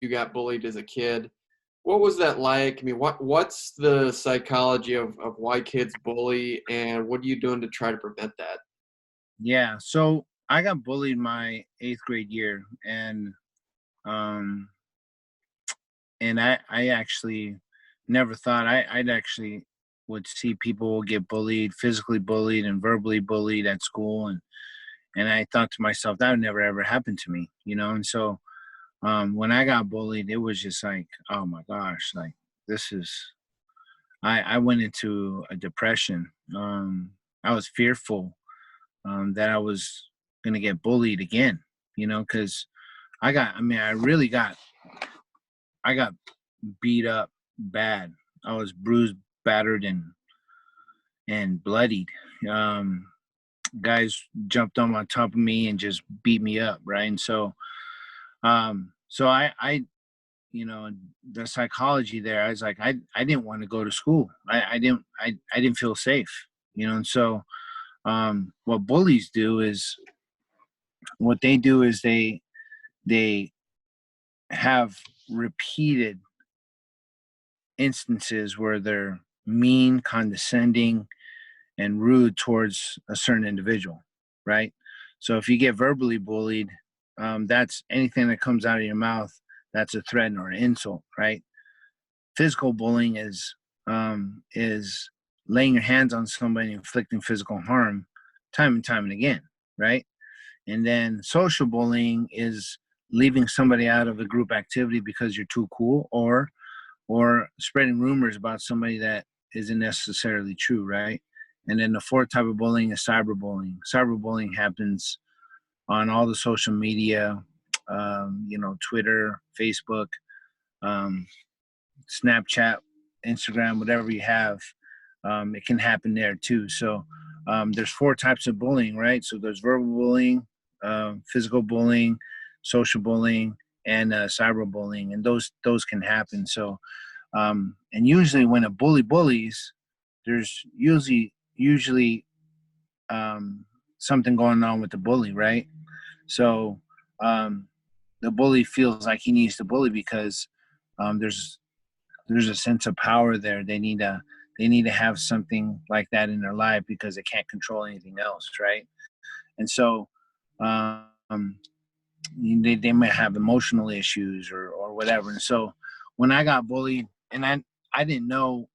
you got bullied as a kid. What was that like? I mean, what's the psychology of why kids bully, and what are you doing to try to prevent that? Yeah, so I got bullied my 8th grade year, um, and I actually never thought I'd actually would see people get bullied, physically bullied, and verbally bullied at school, and I thought to myself that would never ever happen to me, you know. And so when I got bullied, it was just like, oh my gosh, like this is. I went into a depression. I was fearful that I was gonna get bullied again, you know, because I mean, I got beat up bad. I was bruised, battered, and bloodied. Um, Guys jumped on top of me and just beat me up, right? And so, I, you know, the psychology there, I was like, I didn't want to go to school. I didn't feel safe, you know. And so, what bullies do is, what they do is they have repeated instances where they're mean, condescending, and rude towards a certain individual, right? So if you get verbally bullied, that's anything that comes out of your mouth, that's a threat or an insult, right? Physical bullying is laying your hands on somebody, inflicting physical harm time and time and again, right? And then social bullying is leaving somebody out of a group activity because you're too cool, or spreading rumors about somebody that isn't necessarily true, right? And then the fourth type of bullying is cyberbullying. Cyberbullying happens on all the social media, you know, Twitter, Facebook, um, Snapchat, Instagram, whatever you have. It can happen there too. So there's four types of bullying, right? So there's verbal bullying, physical bullying, social bullying, and cyberbullying, and those can happen. So and usually when a bully bullies, there's usually something going on with the bully, right? So um, the bully feels like he needs to bully because um, there's there's a sense of power there. They need to have something like that in their life because they can't control anything else, right? And so um, they might have emotional issues or whatever. And so when I got bullied, and I didn't know,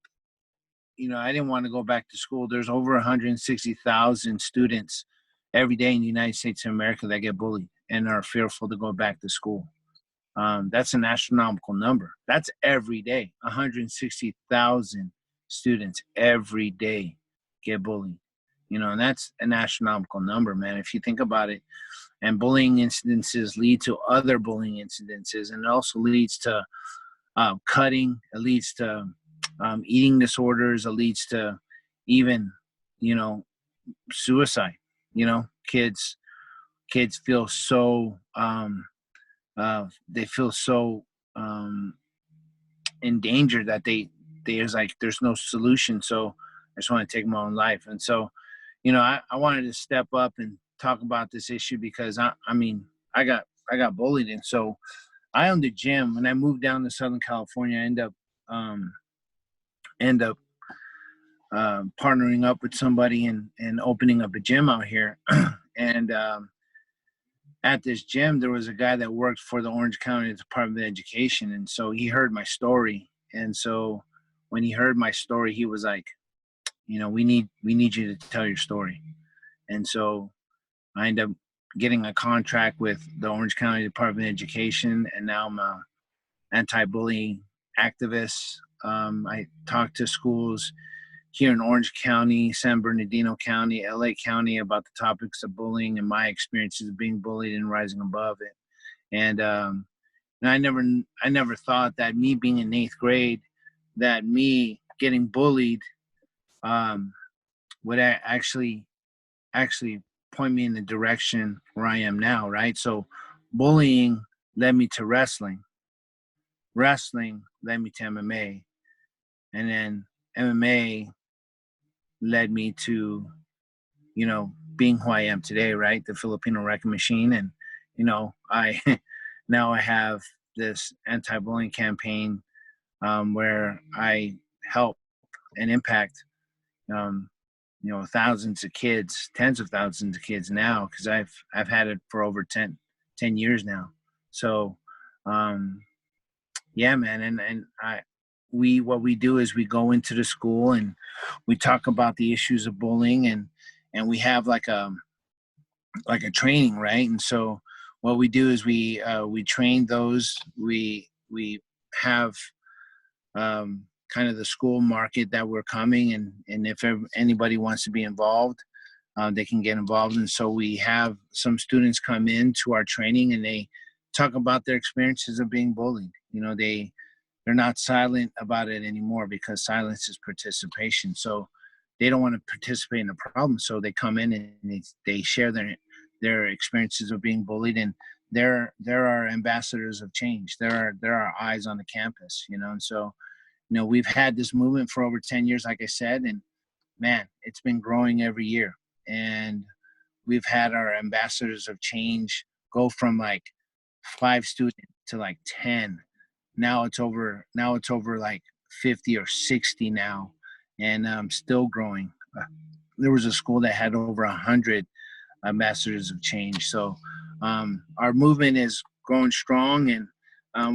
you know, I didn't want to go back to school. There's over 160,000 students every day in the United States of America that get bullied and are fearful to go back to school. That's an astronomical number. That's every day. 160,000 students every day get bullied. You know, and that's an astronomical number, man. If you think about it, and bullying incidences lead to other bullying incidences, and it also leads to cutting. It leads to eating disorders. It leads to even, you know, suicide. You know, kids feel so they feel so endangered that there's like there's no solution. So I just want to take my own life. And so, you know, I wanted to step up and talk about this issue because I mean I got bullied, and so I owned a gym. When I moved down to Southern California, I um, end up partnering up with somebody and opening up a gym out here. And at this gym, there was a guy that worked for the Orange County Department of Education, and so he heard my story. And so when he heard my story, he was like, you know, we need you to tell your story. And so I ended up getting a contract with the Orange County Department of Education, and now I'm a anti-bullying activist. I talk to schools here in Orange County, San Bernardino County, LA County about the topics of bullying and my experiences of being bullied and rising above it. And I never thought that me being in 8th grade, that me getting bullied um, would actually point me in the direction where I am now, right? So bullying led me to wrestling. Wrestling led me to MMA. And then MMA led me to, you know, being who I am today, right? The Filipino Wrecking Machine. And, you know, I now I have this anti-bullying campaign, where I help and impact, um, thousands of kids, tens of thousands of kids now, because I've had it for over 10 years now. So, um, yeah, man, and what we do is we go into the school and we talk about the issues of bullying, and we have like a training, right? And so what we do is we train those. We have, kind of the school market that we're coming, and if anybody wants to be involved, they can get involved. And so we have some students come in to our training and they talk about their experiences of being bullied. They're not silent about it anymore, because silence is participation. So they don't want to participate in the problem. So they come in and they share their experiences of being bullied, and they're our ambassadors of change. They're our eyes on the campus, and so, we've had this movement for over 10 years, like I said, and man, it's been growing every year. And we've had our ambassadors of change go from like 5 students to like 10. Now it's over like 50 or 60 now, and still growing. There was a school that had over 100 ambassadors of change. So our movement is growing strong, and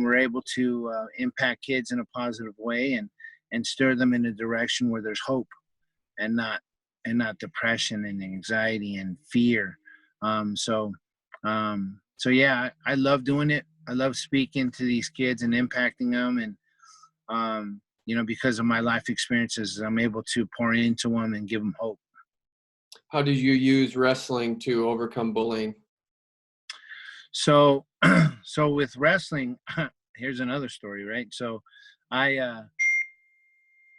we're able to impact kids in a positive way, and steer them in a direction where there's hope, and not depression and anxiety and fear. So yeah, I love doing it. I love speaking to these kids and impacting them, and because of my life experiences, I'm able to pour into them and give them hope. How did you use wrestling to overcome bullying? So, so with wrestling, here's another story, right? So, I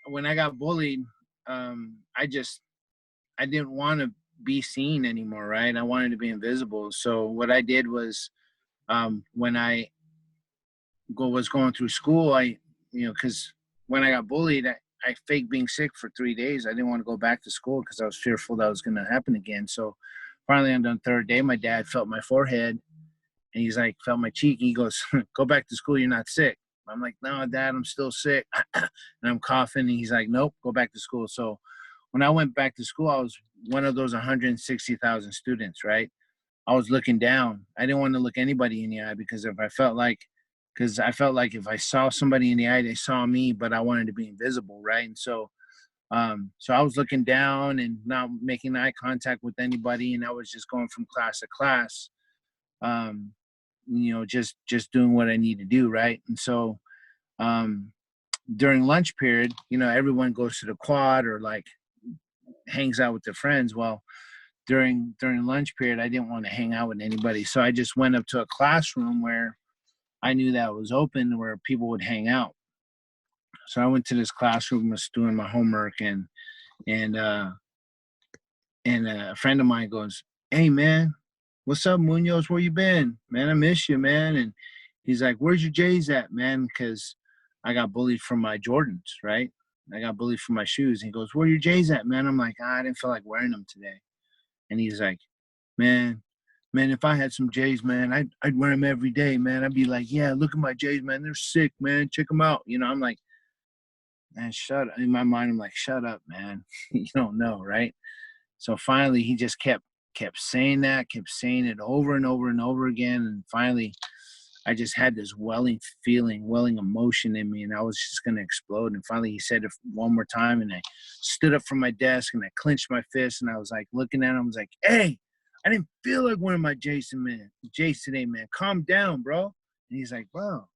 when I got bullied, I didn't want to be seen anymore, right? I wanted to be invisible. So what I did was, when I was going through school, because when I got bullied, I faked being sick for 3 days. I didn't want to go back to school because I was fearful that was going to happen again. So finally, on the third day, my dad felt my forehead, and he's like, felt my cheek. And he goes, "Go back to school. You're not sick." I'm like, "No, Dad, I'm still sick." And I'm coughing. And he's like, "Nope, go back to school." So when I went back to school, I was one of those 160,000 students, right? I was looking down. I didn't want to look anybody in the eye, because I felt like if I saw somebody in the eye, they saw me, but I wanted to be invisible, right? And so I was looking down and not making eye contact with anybody, and I was just going from class to class, um, just doing what I need to do, right? And so, during lunch period, everyone goes to the quad or like hangs out with their friends. Well, during lunch period, I didn't want to hang out with anybody, so I just went up to a classroom where I knew that was open, where people would hang out. So I went to this classroom, was doing my homework, and uh, and a friend of mine goes, "Hey man, what's up, Munoz? Where you been, man? I miss you, man." And he's like, "Where's your J's at, man?" Because I got bullied from my Jordans, right? I got bullied for my shoes. And he goes, "Where your J's at, man?" I'm like, I didn't feel like wearing them today. And he's like, "Man, if I had some J's, man, I'd wear them every day, man. I'd be like, yeah, look at my J's, man. They're sick, man. Check them out." I'm like, "Man, shut up." In my mind, I'm like, "Shut up, man. You don't know, right?" So finally, he just kept saying that, kept saying it over and over and over again. And finally, I just had this welling feeling, welling emotion in me, and I was just going to explode. And finally, he said it one more time, and I stood up from my desk and I clenched my fist, and I was like looking at him. I was like, "Hey, I didn't feel like wearing my Jays today, man. Calm down, bro." And he's like, "Bro,"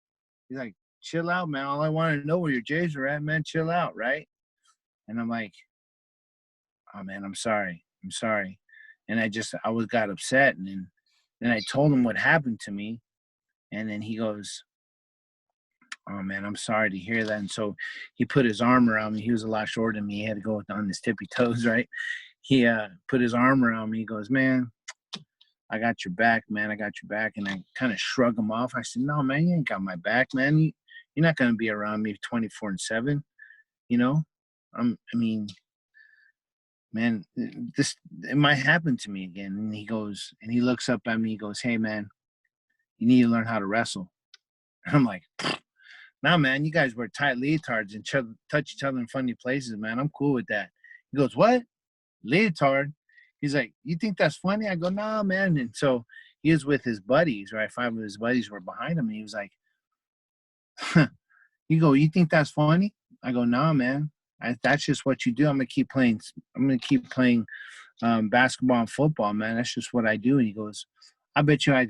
he's like, "Chill out, man. All I wanted to know where your Jays were at, man. Chill out, right?" And I'm like, "Oh man, I'm sorry. I'm sorry." And I got upset, and then I told him what happened to me, and then he goes, "Oh man, I'm sorry to hear that." And so he put his arm around me. He was a lot shorter than me. He had to go on his tippy toes, right? He put his arm around me. He goes, "Man, I got your back, man. I got your back." And I kind of shrug him off. I said, "No, man, you ain't got my back, man. You're not gonna be around me 24/7. You know, I mean, man, it might happen to me again." And he looks up at me. He goes, "Hey, man, you need to learn how to wrestle." I'm like, nah, man, you guys wear tight leotards and touch each other in funny places, man. I'm cool with that. He goes, what? Leotard? He's like, you think that's funny? I go, nah, man. And so he was with his buddies, right? 5 of his buddies were behind him. And he was like, huh. You go, you think that's funny? I go, nah, man. That's just what you do. I'm gonna keep playing. I'm gonna keep playing basketball and football, man. That's just what I do. And he goes, I bet you I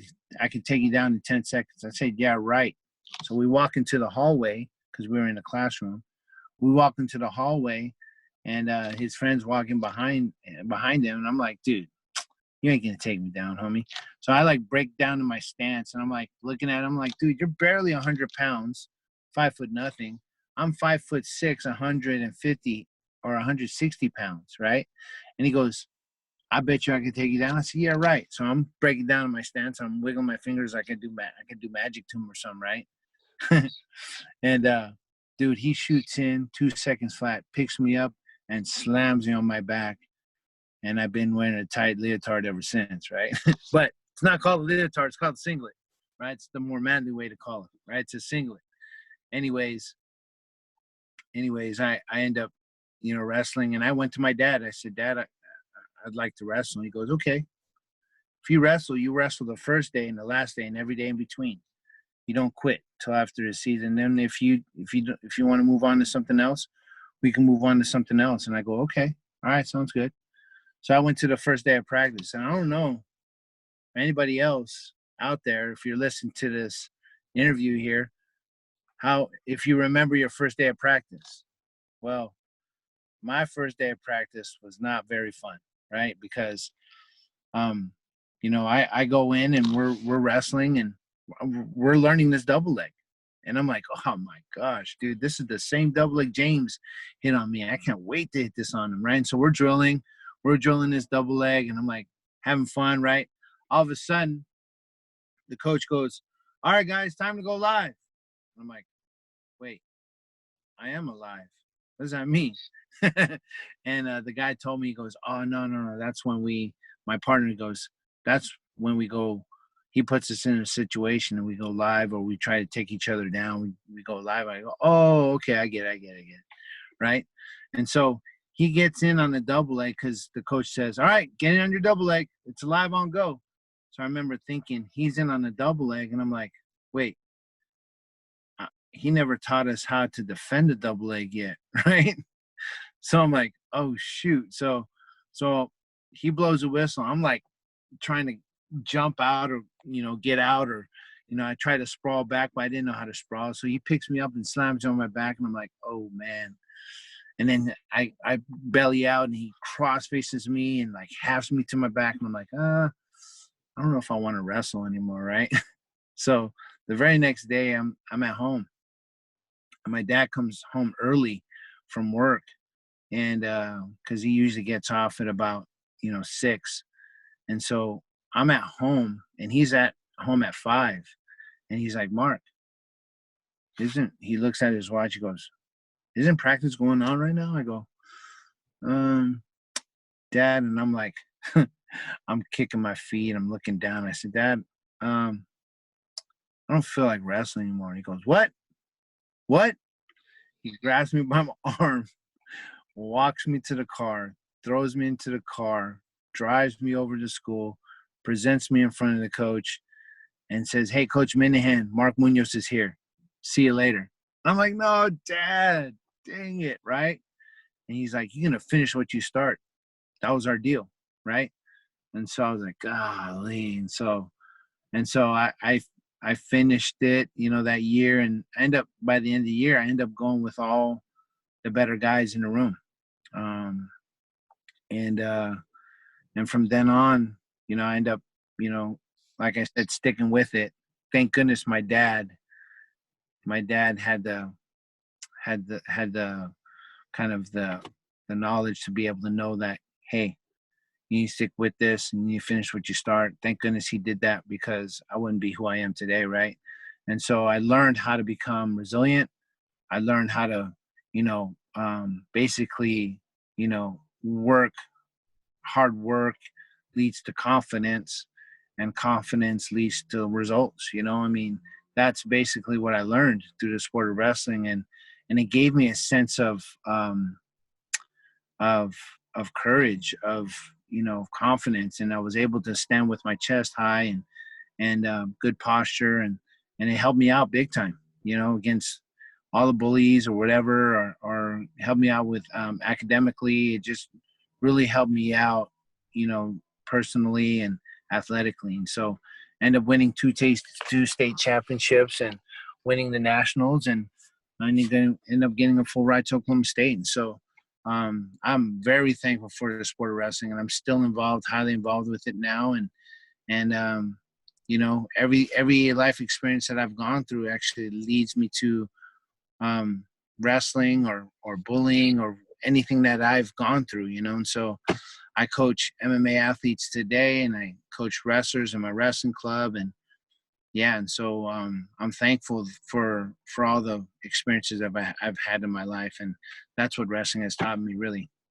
could take you down in 10 seconds. I said, yeah, right. So we walk into the hallway because we were in a classroom. We walk into the hallway, and his friends walking behind him. And I'm like, dude, you ain't gonna take me down, homie. So I like break down in my stance, and I'm like looking at him like, dude, you're barely 100 pounds, 5 foot nothing. I'm 5'6", 150 or 160 pounds, right? And he goes, I bet you I could take you down. I said, yeah, right. So I'm breaking down in my stance. I'm wiggling my fingers. I could do magic to him or something, right? And dude, he shoots in 2 seconds flat, picks me up, and slams me on my back. And I've been wearing a tight leotard ever since, right? But it's not called a leotard. It's called a singlet, right? It's the more manly way to call it, right? It's a singlet. Anyways, I end up, wrestling. And I went to my dad. I said, Dad, I'd like to wrestle. And he goes, okay. If you wrestle the first day and the last day and every day in between. You don't quit till after the season. Then if you want to move on to something else, we can move on to something else. And I go, okay, all right, sounds good. So I went to the first day of practice, and I don't know anybody else out there, if you're listening to this interview here, if you remember your first day of practice. Well, my first day of practice was not very fun, right? Because, I go in and we're wrestling and we're learning this double leg. And I'm like, oh my gosh, dude, this is the same double leg James hit on me. I can't wait to hit this on him, right? And so we're drilling this double leg, and I'm like having fun, right? All of a sudden, the coach goes, all right, guys, time to go live. I'm like, wait, I am alive. What does that mean? And the guy told me, he goes, oh, no. That's when my partner goes, that's when we go, he puts us in a situation and we go live, or we try to take each other down. We go live. I go, oh, okay, I get it. Right? And so he gets in on the double leg because the coach says, all right, get in on your double leg. It's live on go. So I remember thinking he's in on the double leg, and I'm like, wait, he never taught us how to defend a double leg yet, right? So I'm like, oh, shoot. So he blows a whistle. I'm like trying to jump out or, get out, or, I try to sprawl back, but I didn't know how to sprawl. So he picks me up and slams me on my back, and I'm like, oh, man. And then I belly out, and he cross faces me and like halves me to my back. And I'm like, I don't know if I want to wrestle anymore, right? So the very next day I'm at home, and my dad comes home early from work, and because he usually gets off at about 6. And so I'm at home, and he's at home at 5, and he's like, Mark, he looks at his watch, he goes, isn't practice going on right now? I go, Dad, and I'm like, I'm kicking my feet, I'm looking down. I said, Dad, I don't feel like wrestling anymore. He goes, what? He grabs me by my arm, walks me to the car, throws me into the car, drives me over to school, presents me in front of the coach, and says, hey, Coach Minahan, Mark Munoz is here. See you later. I'm like, no, Dad, dang it, right? And he's like, you're going to finish what you start. That was our deal, right? And so I was like, golly. And so I finished it, that year, and by the end of the year, I end up going with all the better guys in the room. And from then on, I end up, like I said, sticking with it. Thank goodness my dad had the kind of the knowledge to be able to know that, hey, you need to stick with this and you finish what you start. Thank goodness he did that, because I wouldn't be who I am today, right? And so I learned how to become resilient. I learned how to, basically, hard work leads to confidence, and confidence leads to results. I mean, that's basically what I learned through the sport of wrestling. And it gave me a sense of of courage, of, confidence, and I was able to stand with my chest high and good posture, and it helped me out big time, against all the bullies or whatever, or helped me out with academically. It just really helped me out, personally and athletically. And so end up winning two state championships and winning the nationals, and I end up getting a full ride to Oklahoma State. And so I'm very thankful for the sport of wrestling, and I'm still involved, highly involved with it now. And every life experience that I've gone through actually leads me to wrestling or bullying or anything that I've gone through, and so I coach MMA athletes today, and I coach wrestlers in my wrestling club, and yeah, and so I'm thankful for all the experiences I've had in my life, and that's what wrestling has taught me, really.